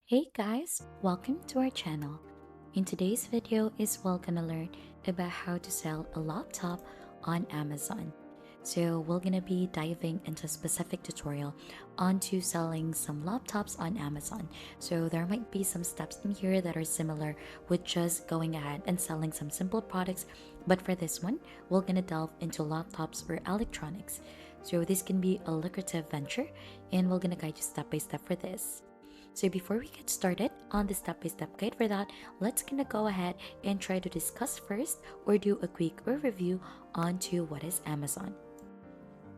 Hey guys, welcome to our channel. In today's video is we're gonna learn about how to sell a laptop on Amazon. So we're gonna be diving into a specific tutorial onto selling some laptops on Amazon. So there might be some steps in here that are similar with just going ahead and selling some simple products, but for this one, we're gonna delve into laptops or electronics. So this can be a lucrative venture and we're gonna guide you step by step for this. So before we get started on the step-by-step guide for that, let's gonna go ahead and try to discuss first or do a quick overview onto what is Amazon.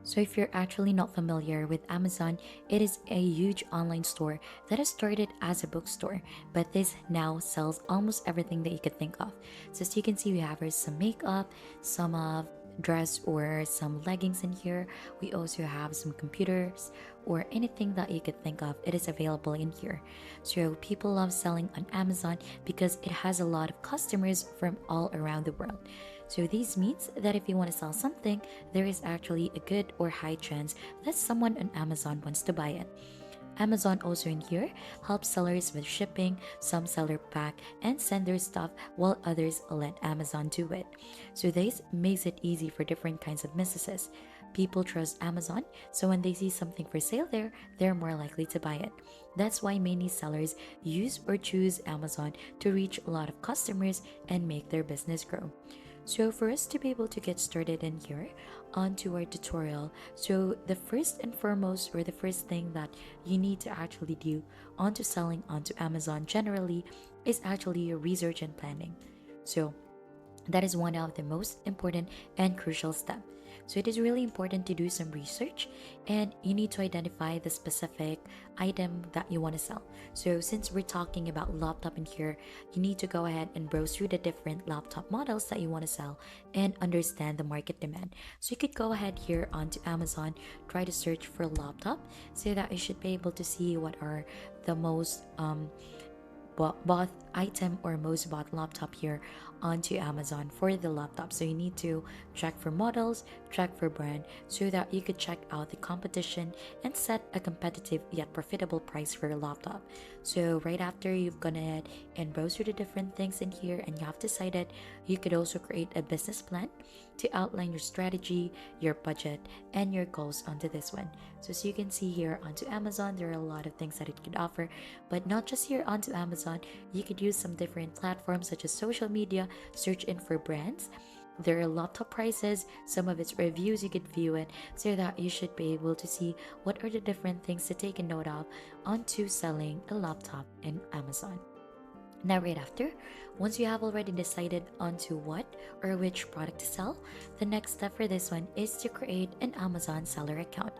So if you're actually not familiar with Amazon, it is a huge online store that has started as a bookstore, but this now sells almost everything that you could think of. So as you can see, we have here some makeup, some of dress or some leggings in here. We also have some computers or anything that you could think of. It is available in here. So people love selling on Amazon because it has a lot of customers from all around the world. So this means that if you want to sell something, there is actually a good or high chance that someone on Amazon wants to buy it. Amazon also in here helps sellers with shipping, some seller pack and send their stuff while others let Amazon do it. So this makes it easy for different kinds of businesses. People trust Amazon, so when they see something for sale there, they're more likely to buy it. That's why many sellers use or choose Amazon to reach a lot of customers and make their business grow. So for us to be able to get started in here onto our tutorial, so the first and foremost or the first thing that you need to actually do onto selling onto Amazon generally is actually your research and planning. So that is one of the most important and crucial steps. So it is really important to do some research and you need to identify the specific item that you want to sell. So since we're talking about laptop in here, you need to go ahead and browse through the different laptop models that you want to sell and understand the market demand. So you could go ahead here onto Amazon, try to search for laptop so that you should be able to see what are the most bought item or most bought laptop here onto Amazon for the laptop. So you need to check for models, check for brand so that you could check out the competition and set a competitive yet profitable price for your laptop. So right after you've gone ahead and browse through the different things in here and you have decided, you could also create a business plan to outline your strategy, your budget, and your goals onto this one. So as you can see here onto Amazon, there are a lot of things that it could offer, but not just here onto Amazon. You could use some different platforms such as social media, search in for brands. There are laptop prices, some of its reviews you could view it so that you should be able to see what are the different things to take a note of onto selling a laptop in Amazon. Now, right after, once you have already decided onto what or which product to sell, the next step for this one is to create an Amazon seller account.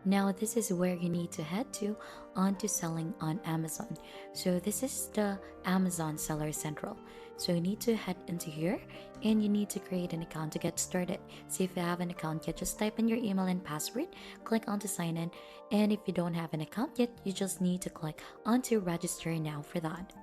Now, this is where you need to head to onto selling on Amazon. So, this is the Amazon Seller Central. So, you need to head into here and you need to create an account to get started. So, if you have an account yet, just type in your email and password, click on to sign in. And if you don't have an account yet, you just need to click on to register now for that.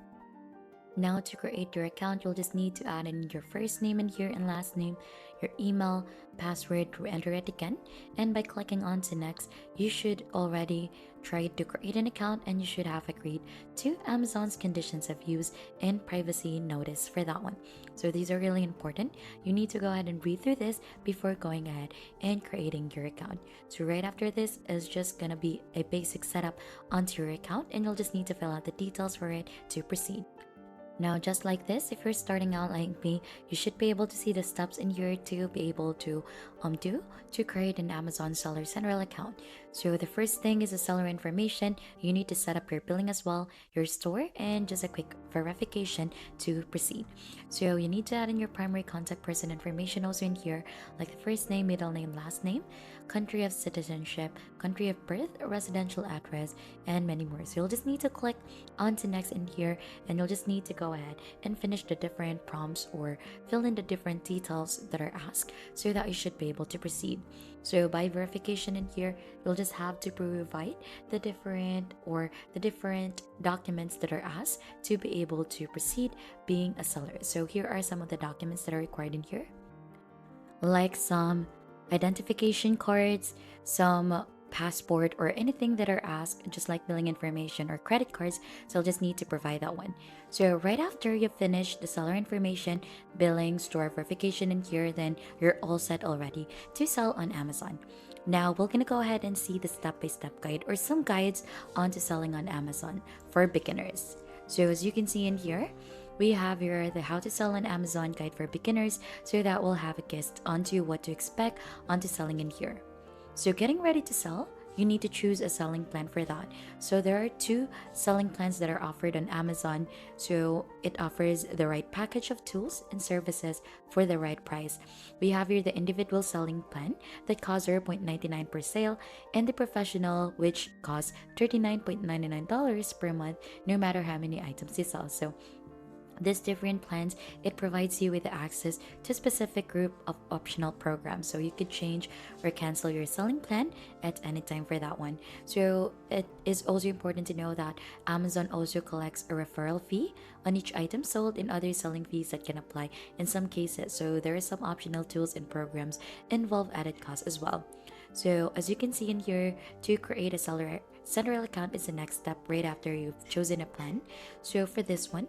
Now to create your account, you'll just need to add in your first name in here and last name, your email, password, re-enter it again, and by clicking on to next, you should already try to create an account and you should have agreed to Amazon's conditions of use and privacy notice for that one. So these are really important. You need to go ahead and read through this before going ahead and creating your account. So right after this is just gonna be a basic setup onto your account and you'll just need to fill out the details for it to proceed. Now, just like this, if you're starting out like me, you should be able to see the steps in here to be able to do to create an Amazon Seller Central account. So the first thing is the seller information. You need to set up your billing as well, your store, and just a quick verification to proceed. So you need to add in your primary contact person information also in here, like the first name, middle name, last name, country of citizenship, country of birth, residential address, and many more. So you'll just need to click on to next in here and you'll just need to go ahead and finish the different prompts or fill in the different details that are asked so that you should be able to proceed. So by verification in here, you'll just have to provide the different documents that are asked to be able to proceed being a seller. So here are some of the documents that are required in here, like some identification cards, some passport, or anything that are asked, just like billing information or credit cards. So you'll just need to provide that one. So right after you finish the seller information, billing, store verification in here, then you're all set already to sell on Amazon. Now we're gonna go ahead and see the step-by-step guide or some guides onto selling on Amazon for beginners. So as you can see in here, we have here the how to sell on Amazon guide for beginners, so that will have a gist onto what to expect onto selling in here. So getting ready to sell, you need to choose a selling plan for that. So there are two selling plans that are offered on Amazon. So it offers the right package of tools and services for the right price. We have here the individual selling plan that costs 0.99 per sale, and the professional, which costs $39.99 per month, no matter how many items you sell. So these different plans, it provides you with access to a specific group of optional programs, so you could change or cancel your selling plan at any time for that one. So it is also important to know that Amazon also collects a referral fee on each item sold and other selling fees that can apply in some cases. So there are some optional tools and programs involve added costs as well. So as you can see in here, to create a seller central account is the next step right after you've chosen a plan. So for this one,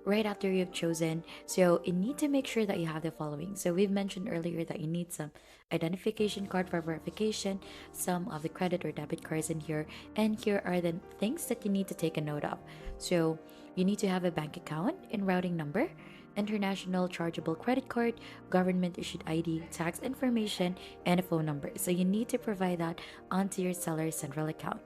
right after you've chosen, so you need to make sure that you have the following. So we've mentioned earlier that you need some identification card for verification, some of the credit or debit cards in here, and here are the things that you need to take a note of. So you need to have a bank account and routing number, international chargeable credit card, government issued ID, tax information, and a phone number. So you need to provide that onto your seller's central account.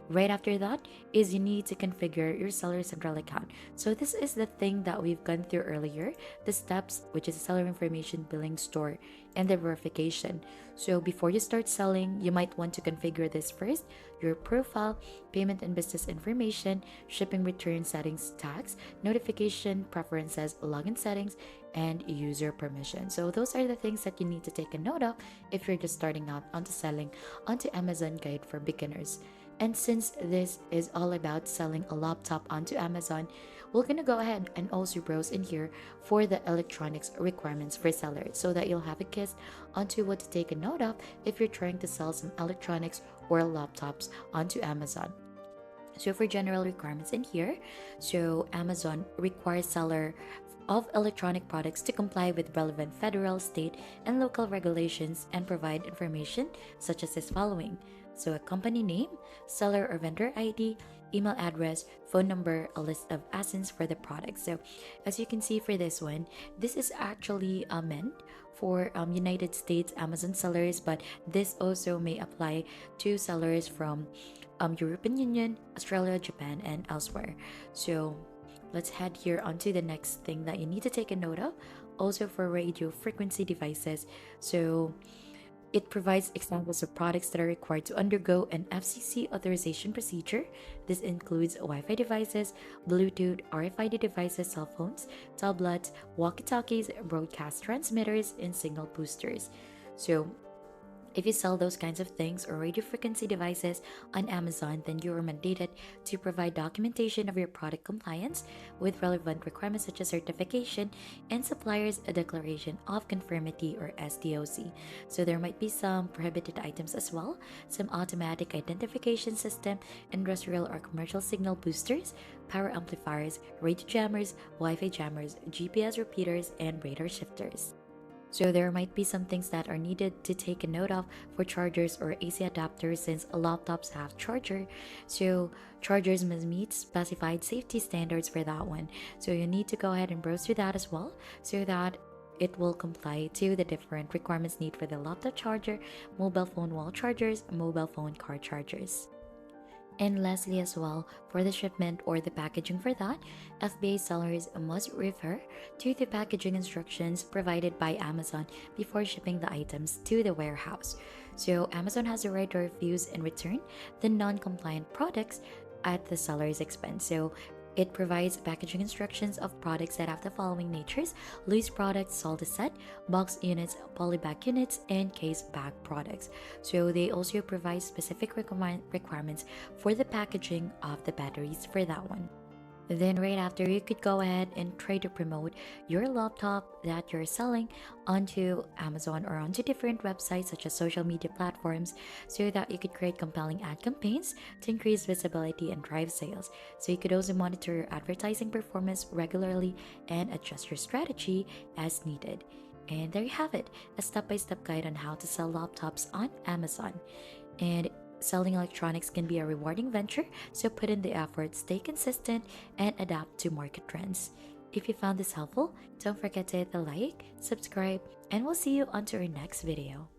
Right after that is you need to configure your seller central account. So this is the thing that we've gone through earlier, the steps, which is seller information, billing, store, and the verification. So before you start selling, you might want to configure this first: your profile, payment and business information, shipping return settings, tax, notification preferences, login settings, and user permission. So those are the things that you need to take a note of if you're just starting out onto selling onto Amazon Guide for Beginners. And since this is all about selling a laptop onto Amazon, we're gonna go ahead and also browse in here for the electronics requirements for sellers, so that you'll have a guess onto what to take a note of if you're trying to sell some electronics or laptops onto Amazon. So for general requirements in here, so Amazon requires seller of electronic products to comply with relevant federal, state, and local regulations and provide information such as this following. So a company name, seller or vendor ID, email address, phone number, a list of ASINs for the product. So as you can see for this one, this is actually meant for United States Amazon sellers, but this also may apply to sellers from European Union, Australia, Japan, and elsewhere. So let's head here onto the next thing that you need to take a note of. Also for radio frequency devices, so it provides examples of products that are required to undergo an FCC authorization procedure. This includes Wi-Fi devices, Bluetooth, RFID devices, cell phones, tablets, walkie-talkies, broadcast transmitters, and signal boosters. So if you sell those kinds of things or radio frequency devices on Amazon, then you are mandated to provide documentation of your product compliance with relevant requirements such as certification and suppliers a declaration of conformity or SDOC. So there might be some prohibited items as well, some automatic identification system, industrial or commercial signal boosters, power amplifiers, radio jammers, Wi-Fi jammers, GPS repeaters, and radar shifters. So there might be some things that are needed to take a note of for chargers or AC adapters, since laptops have charger. So chargers must meet specified safety standards for that one. So you need to go ahead and browse through that as well, so that it will comply to the different requirements needed for the laptop charger, mobile phone wall chargers, mobile phone car chargers. And lastly, as well, for the shipment or the packaging for that, FBA sellers must refer to the packaging instructions provided by Amazon before shipping the items to the warehouse. So Amazon has the right to refuse and return the non-compliant products at the seller's expense. So it provides packaging instructions of products that have the following natures: loose products, solid set, box units, polybag units, and case bag products. So they also provide specific requirements for the packaging of the batteries for that one. Then right after, you could go ahead and try to promote your laptop that you're selling onto Amazon or onto different websites such as social media platforms, so that you could create compelling ad campaigns to increase visibility and drive sales. So you could also monitor your advertising performance regularly and adjust your strategy as needed. And there you have it, a step-by-step guide on how to sell laptops on Amazon. And selling electronics can be a rewarding venture, so put in the effort, stay consistent, and adapt to market trends. If you found this helpful, don't forget to hit the like, subscribe, and we'll see you on to our next video.